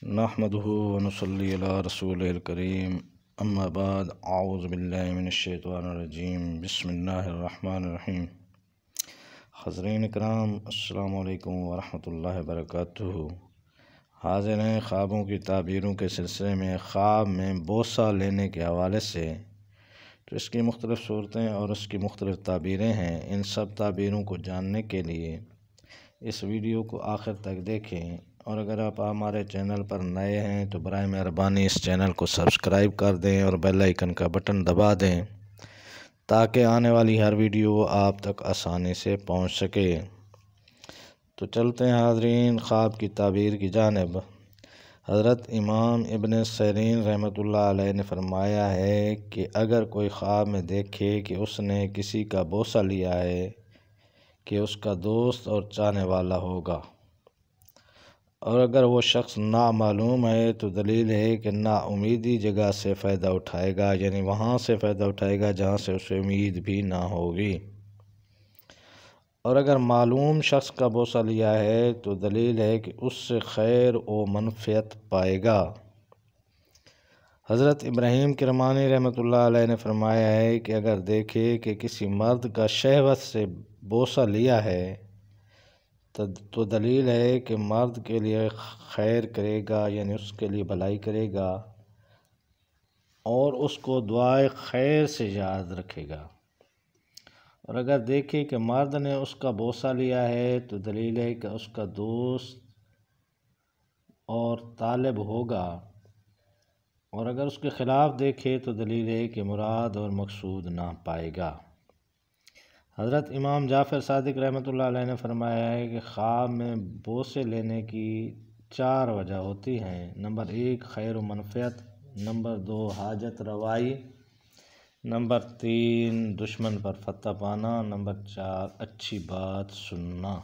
नहमदुहु व नुसल्ली अला रसूलिल करीम अम्मा बाद औज़ु बिल्लाहि मिनश शैतानिर रजीम बिस्मिल्लाहिर रहमानिर रहीम। हज़रीन इकराम अस्सलामु अलैकुम व रहमतुल्लाहि व बरकातुहू। हाज़िर हैं ख्वाबों की ताबीरों के सिलसिले में ख्वाब में बोसा लेने के हवाले से। तो इसकी मुख्तलिफ़ सूरतें और उसकी मुख्तलिफ़ ताबीरें हैं। इन सब ताबीरों को जानने के लिए इस वीडियो को आखिर तक देखें, और अगर आप हमारे चैनल पर नए हैं तो बराए मेहरबानी इस चैनल को सब्सक्राइब कर दें और बेल आइकन का बटन दबा दें ताकि आने वाली हर वीडियो आप तक आसानी से पहुंच सके। तो चलते हैं हाज़रीन ख्वाब की ताबीर की जानिब। हज़रत इमाम इब्न सीरीन रहमतुल्लाह अलैह ने फरमाया है कि अगर कोई ख्वाब में देखे कि उसने किसी का बोसा लिया है कि उसका दोस्त और चाहने वाला होगा, और अगर वो शख्स नामालूम है तो दलील है कि नाउमीदी जगह से फ़ायदा उठाएगा, यानी वहाँ से फ़ायदा उठाएगा जहाँ से उसे उम्मीद भी ना होगी। और अगर मालूम शख्स का बोसा लिया है तो दलील है कि उससे खैर व मनफ़ियत पाएगा। हज़रत इब्राहीम किरमानी रहमतुल्लाह अलैह ने फरमाया है कि अगर देखे कि किसी मर्द का शहवत से बोसा लिया है तो दलील है कि मर्द के लिए खैर करेगा, यानी उसके लिए भलाई करेगा और उसको दुआए खैर से याद रखेगा। और अगर देखे कि मर्द ने उसका बोसा लिया है तो दलील है कि उसका दोस्त और तालिब होगा, और अगर उसके ख़िलाफ़ देखे तो दलील है कि मुराद और मकसूद ना पाएगा। हज़रत इमाम जाफ़र सादिक रहमतुल्लाह अलैह ने फरमाया है कि ख्वाब में बोसे लेने की 4 वजह होती हैं। नंबर 1 खैर व मनफ़ियत, नंबर 2 हाजत रवाई, नंबर 3 दुश्मन पर फतह पाना, नंबर 4 अच्छी बात सुनना।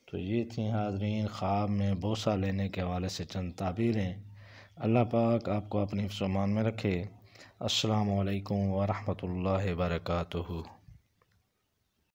तो ये थी हाज़रीन ख्वाब में बोसा लेने के हवाले से चंद ताबीरें। अल्लाह पाक आपको अपनी हिफ्ज़-ओ-मान में रखे। अस्सलामु अलैकुम व रहमतुल्लाहि व बरकातुहू।